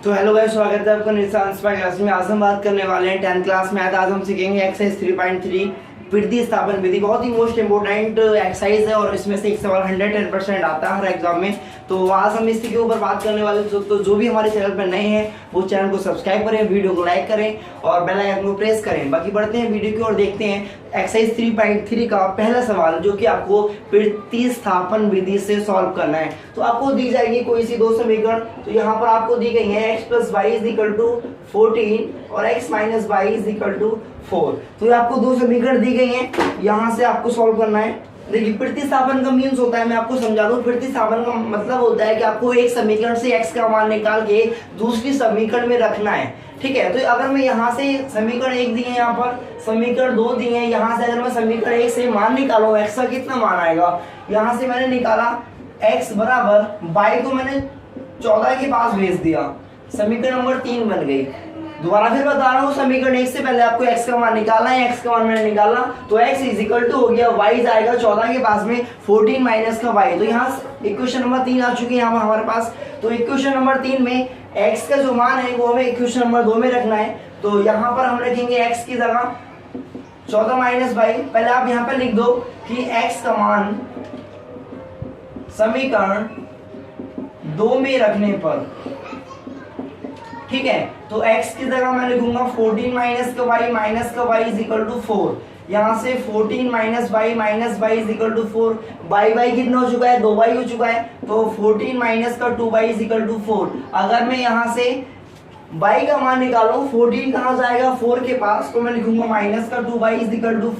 तो hello guys, स्वागत है आपका निशांस क्लास में। आज हम बात करने वाले हैं 10th क्लास में। आज हम सीखेंगे एक्सरसाइज 3.3 वृद्धि स्थापन विधि। बहुत ही मोस्ट इंपोर्टेंट एक्सरसाइज है और इसमें से एक सवाल 110% आता है हर एग्जाम में। तो आज हम इसी के ऊपर बात करने वाले हैं। तो जो भी हमारे चैनल पर नए हैं वो चैनल को सब्सक्राइब करें, वीडियो को लाइक करें और बेल आइकन को प्रेस करें। बाकी बढ़ते हैं वीडियो की ओर, देखते हैं एक्सरसाइज 3.3 का पहला सवाल, जो कि आपको प्रतिस्थापन विधि से सॉल्व करना है। तो आपको दी जाएगी कोई सी दो समीकरण। तो यहाँ पर आपको दी गई है x + y = 14 और x - y = 4। तो ये आपको दो समीकरण दी गई हैं, यहाँ से आपको सॉल्व करना है। देखिए, प्रतिस्थापन का मीन्स होता है, मैं आपको समझा दूं। प्रतिस्थापन का मतलब होता है कि आपको एक समीकरण से x का मान निकाल के दूसरी समीकरण में रखना है। ठीक है, तो अगर मैं यहाँ से समीकरण 1 दिए हैं, यहाँ पर समीकरण 2 दिए हैं, यहाँ से अगर मैं समीकरण 1 से मान निकालूं, x का कितना मान आएगा। यहाँ से मैंने निकाला x बराबर y को मैंने 14 के पास भेज दिया, समीकरण नंबर 3 बन गई। दोबारा फिर बता रहा हूँ, समीकरण 1 से पहले आपको x का मान निकालना है। x का मान मैंने निकाला तो x = हो गया y जाएगा 14 के पास में 14 माइनस का y। तो यहाँ इक्वेशन नंबर 3 आ चुकी है यहाँ हमारे पास। तो इक्वेशन नंबर 3 में x का जो मान है वो हमें इक्वेशन नंबर 2 में रखना है। तो यहाँ पर हम रखेंगे x की जगह 14 माइनस y। पहले आप यहाँ पर लिख दो कि x का मान समीकरण 2 में रखने पर, ठीक है, तो x की जगह मैं लिखूंगा 14 माइनस का y = 4। यहाँ से 14 माइनस y = 4। y कितना हो चुका है, 2y हो चुका है। तो 14 माइनस का 2y = 4। अगर मैं यहाँ से y का मान निकालूं, 14 कहाँ जाएगा 4 के पास, तो मैं लिखूंगा माइनस का 2y =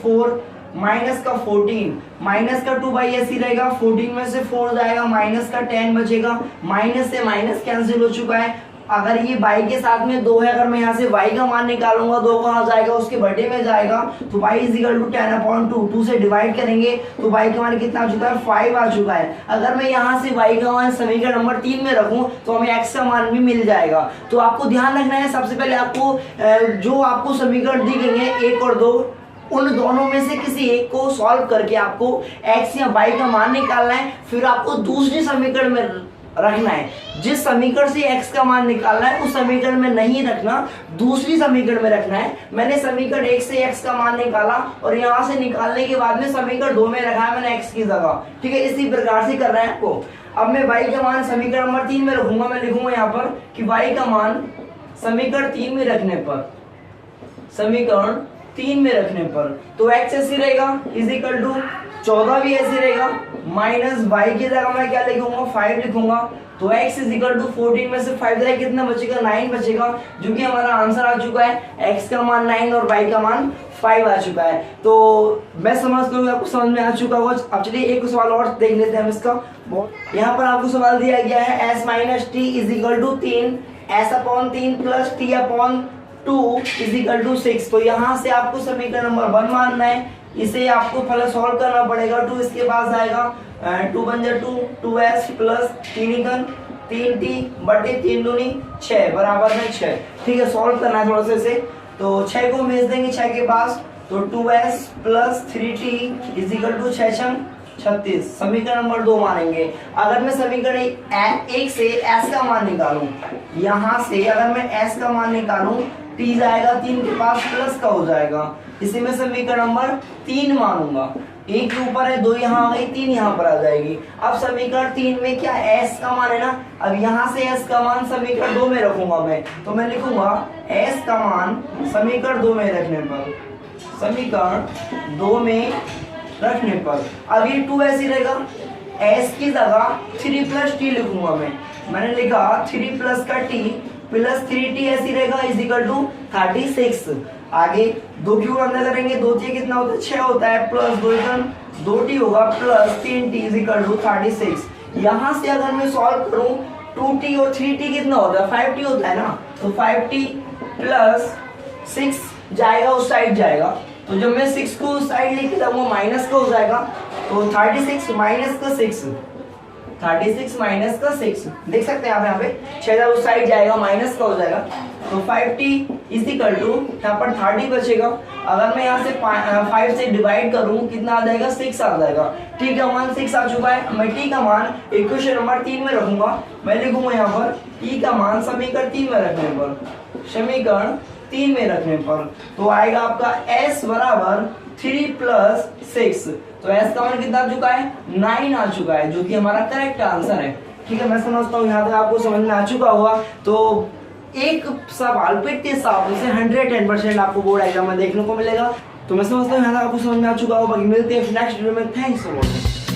4 माइनस का 14, माइनस का 2y ऐसी रहेगा, 14 में से 4 जाएगा, माइनस का 10 बचेगा। माइनस से माइनस कैंसिल हो चुका है। अगर ये y के साथ में 2 है, अगर मैं यहाँ से y का मान निकालूंगा, 2 कहाँ जाएगा, उसके बटे में जाएगा। तो y = 10/2, 2 से डिवाइड करेंगे तो y का मान कितना आ चुका है, 5 आ चुका है। अगर मैं यहाँ से y का मान समीकरण नंबर 3 में रखूं तो हमें x का मान भी मिल जाएगा। तो आपको ध्यान रखना है, सबसे पहले आपको जो आपको समीकरण दी गई है 1 और 2, उन दोनों में से किसी एक को सॉल्व करके आपको x या y का मान निकालना है। फिर आपको दूसरी समीकरण में रखना है। जिस समीकरण से x का मान निकालना है उस समीकरण में नहीं रखना, दूसरी समीकरण में रखना है। मैंने समीकरण 1 से x का मान निकाला और यहाँ से निकालने के बाद में समीकरण 2 में रखा है मैंने x की जगह। ठीक है, इसी प्रकार से कर रहे हैं आपको। अब मैं y का मान समीकरण नंबर 3 में रखूंगा। मैं लिखूंगा यहाँ पर कि y का मान समीकरण 3 में रखने पर, समीकरण 3 में रखने पर, तो x ऐसी रहेगा = 14 भी ऐसी रहेगा, माइनस y की जगह मैं क्या लिखूंगा, 5 लिखूंगा। तो x = 14 में से 5 जाए कितना बचेगा, 9 बचेगा, जो कि हमारा आंसर आ चुका है। x का मान 9 और y का मान 5 आ चुका है। तो मैं समझता हूँ आपको समझ में आ चुका होगा। अब चलिए एक सवाल और देख लेते हैं हम इसका। यहाँ पर आपको सवाल दिया गया है s - t = 3, s/3 + t/2 = 6। तो यहाँ से आपको समीकरण नंबर 1 मानना है। इसे आपको पहले सॉल्व करना पड़ेगा। 2 इसके पास आएगा, 2 बन जाए 2, 2s प्लस 3t बटे 3 दूनी 6 बराबर में 6। ठीक है, सॉल्व करना है थोड़ा सा इसे। तो 6 को भेज देंगे 6 के पास, तो 2s प्लस 3t = 6 36। समीकरण नंबर 2 मानेंगे। अगर मैं समीकरण 1 से s का मान निकालूं, यहाँ से अगर मैं s का मान निकालूं, t जाएगा 3 के पास, प्लस का हो जाएगा। इसे मैं समीकरण नंबर 3 मानूंगा। 1 के ऊपर है, 2 यहाँ आ गई, 3 यहाँ पर आ जाएगी। अब समीकरण 3 में क्या s का मान है ना, अब यहाँ से s का मान समीकरण 2 में रखूंगा मैं। तो मैं लिखूंगा s का मान समीकरण 2 में रखने पर, समीकरण 2 में रखने पर, अब ये 2 ऐसी रहेगा, s की जगह 3 + t लिखूंगा मैं। मैंने लिखा 3 + का t प्लस 3t ऐसी रहेगा = 36। आगे 2 क्यूब अंदर करेंगे, 2 t कितना होता है, 6 होता है, प्लस 2t होगा, प्लस 3t = 36। यहाँ से अगर मैं सॉल्व करूं, 2t और 3t कितना होता है, 5t होता है ना। तो 5t प्लस 6 जाएगा, उस साइड जाएगा। तो जब मैं 6 को उस साइड लेके जाऊंगा, माइनस का हो जाएगा। तो 36 माइनस का 6, 36 माइनस का 6 देख सकते हैं आप यहाँ पे, 6 उस साइड जाएगा, माइनस का हो जाएगा। तो 5t = यहाँ पर 30 बचेगा, अगर मैं यहाँ से 5 से डिवाइड करूँ कितना आ जाएगा, 6 आ जाएगा। ठीक है, मान 6 आ चुका है। मैं टी का मान इक्वेशन नंबर 3 में रखूंगा। मैं लिखूंगा यहाँ पर टी का मान समीकरण 3 में रखने पर, समीकरण 3 में रखने पर तो आएगा आपका s बराबर 3 + 6। तो s का मान कितना आ चुका है, 9 आ चुका है, जो कि हमारा करेक्ट आंसर है। ठीक है, मैं समझता हूँ यहाँ तक आपको समझ में आ चुका होगा। तो एक सवाल पे इतने सवालों से 110% आपको बोर्ड एग्जाम में देखने को मिलेगा। तो मैं समझता हूँ यहाँ तक आपको समझ में आ चुका होगा। बाकी मिलते हैं नेक्स्ट वीडियो में। Thanks for watching.